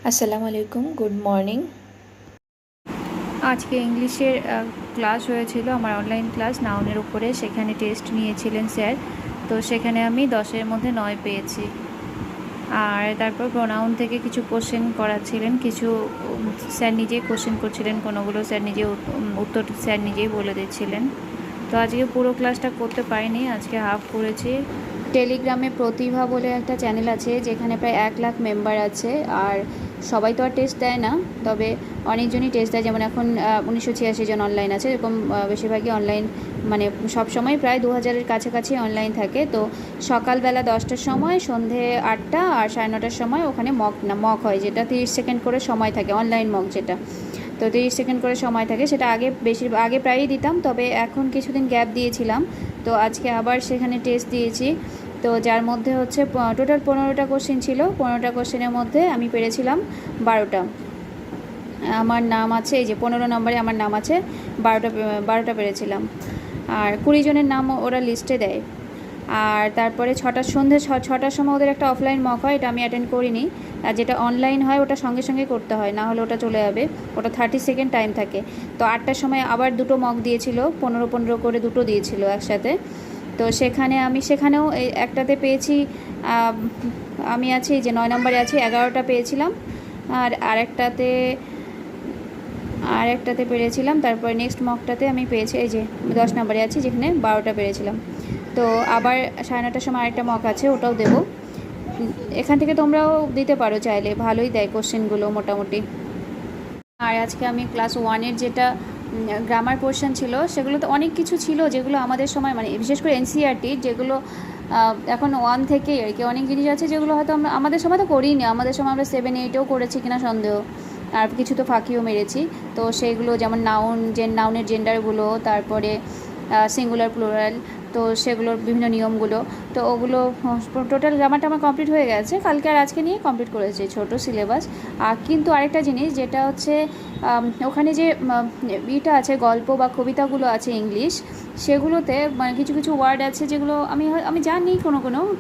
আসসালামু আলাইকুম, good morning. আজকে ইংলিশের ক্লাস হয়েছিল, আমার অনলাইন ক্লাস নাউনের উপরে। সেখানে টেস্ট নিয়েছিলেন স্যার। তো সেখানে আমি 10-এর মধ্যে 9 পেয়েছি। আর তারপর প্রোনাউন থেকে কিছু কোশ্চেন করাচ্ছিলেন, কিছু স্যার নিজেই কোশ্চেন করছিলেন, কোনোগুলো স্যার নিজে উত্তর স্যার নিজেই বলে দিচ্ছিলেন। তো আজকে পুরো ক্লাসটা করতে পারিনি, আজকে হাফ করেছি। টেলিগ্রামে প্রতিভা বলে একটা চ্যানেল আছে, যেখানে প্রায় 1 লাখ মেম্বার আছে। আর সবাই তো আর টেস্ট দেয় না, তবে অনেকজনই টেস্ট দেয়। যেমন এখন 1986 জন অনলাইন আছে, এরকম বেশিরভাগই অনলাইন, মানে সবসময় প্রায় 2000-এর কাছাকাছি অনলাইন থাকে। তো সকালবেলা 10টার সময়, সন্ধে 8টা আর 9:30টার সময় ওখানে মক হয়, যেটা 30 সেকেন্ড করে সময় থাকে, অনলাইন মক যেটা। তো 30 সেকেন্ড করে সময় থাকে, সেটা আগে প্রায়ই দিতাম, তবে এখন কিছুদিন গ্যাপ দিয়েছিলাম। তো আজকে আবার সেখানে টেস্ট দিয়েছি। তো যার মধ্যে হচ্ছে টোটাল 15টা কোশ্চেন ছিল। 15টা কোশ্চেনের মধ্যে আমি পেরেছিলাম 12টা। আমার নাম আছে, এই যে 15 নম্বরে আমার নাম আছে, 12টা পেরেছিলাম। আর 20 জনের নাম ওরা লিস্টে দেয়। আর তারপরে সন্ধ্যে 6টার সময় ওদের একটা অফলাইন মক হয়, এটা আমি অ্যাটেন্ড করিনি। আর যেটা অনলাইন হয় ওটা সঙ্গে সঙ্গে করতে হয়, না হলে ওটা চলে যাবে। ওটা 30 সেকেন্ড টাইম থাকে। তো 8টার সময় আবার দুটো মক দিয়েছিল, 15 করে দুটো দিয়েছিল একসাথে। তো সেখানেও এই একটাতে পেয়েছি, আমি আছি যে 9 নম্বরে আছি, 11টা পেয়েছিলাম। আর আরেকটাতে পেরেছিলাম। তারপরে নেক্সট মকটাতে আমি পেয়েছি, এই যে 10 নম্বরে আছি, যেখানে 12টা পেরেছিলাম। তো আবার 9:30টার সময় আরেকটা মক আছে, ওটাও দেবো। এখান থেকে তোমরাও দিতে পারো চাইলে, ভালোই দেয় কোশ্চেনগুলো মোটামুটি। আর আজকে আমি ক্লাস 1-এর যেটা গ্রামার পোর্শন ছিল, সেগুলোতে অনেক কিছু ছিল যেগুলো আমাদের সময়, মানে বিশেষ করে এনসিইআরটি, যেগুলো এখন 1 থেকেই আর কি, অনেক জিনিস আছে যেগুলো হয়তো আমাদের সময় তো করিনি। আমাদের সময় আমরা 7-8-এও করেছি কিনা সন্দেহ। আর কিছু তো ফাঁকিও মেরেছি। তো সেইগুলো যেমন নাউনের জেন্ডারগুলো, তারপরে সিঙ্গুলার প্লুরাল, তো সেগুলোর বিভিন্ন নিয়মগুলো। তো ওগুলো টোটাল গ্রামারটা আমার কমপ্লিট হয়ে গেছে, কালকে আর আজকে নিয়ে কমপ্লিট করেছি, ছোটো সিলেবাস। কিন্তু আরেকটা জিনিস যেটা হচ্ছে, ওখানে যে ইটা আছে, গল্প বা কবিতাগুলো আছে ইংলিশ, সেগুলোতে মানে কিছু কিছু ওয়ার্ড আছে যেগুলো আমি জানি,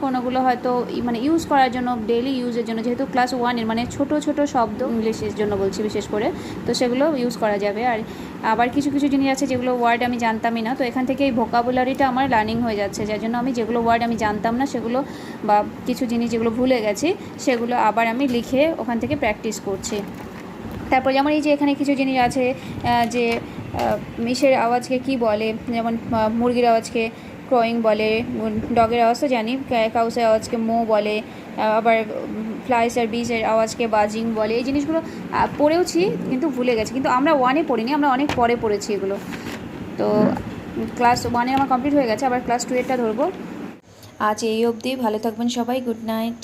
কোনোগুলো হয়তো মানে ইউজ করার জন্য, ডেইলি ইউজের জন্য, যেহেতু ক্লাস 1-এর মানে ছোট ছোট শব্দ ইংলিশের জন্য বলছি বিশেষ করে, তো সেগুলো ইউজ করা যাবে। আর আবার কিছু কিছু জিনিস আছে যেগুলো ওয়ার্ড আমি জানতামই না, তো এখান থেকে এই ভোকাবুলারিটা আমার লার্নিং হয়ে যাচ্ছে, যার জন্য আমি যেগুলো ওয়ার্ড আমি জানতাম না সেগুলো, বা কিছু জিনিস যেগুলো ভুলে গেছি, সেগুলো আবার আমি লিখে ওখান থেকে প্র্যাকটিস করছি। তারপর যেমন এই যে এখানে কিছু জিনিস আছে, যে মিশের আওয়াজকে কি বলে, যেমন মুরগির আওয়াজকে ক্রয়িং বলে, ডগের আওয়াজ তো জানি, কাউসের আওয়াজকে মো বলে, আবার ফ্লাইস আর বিজের আওয়াজকে বাজিং বলে। এই জিনিসগুলো পড়েওছি, কিন্তু ভুলে গেছি। কিন্তু আমরা 1-এ পড়িনি, আমরা অনেক পরে পড়েছি এগুলো। তো ক্লাস 1-এ আমার কমপ্লিট হয়ে গেছে, আবার ক্লাস 2-এরটা ধরবো। আজ এই অবধি, ভালো থাকবেন সবাই, গুড নাইট।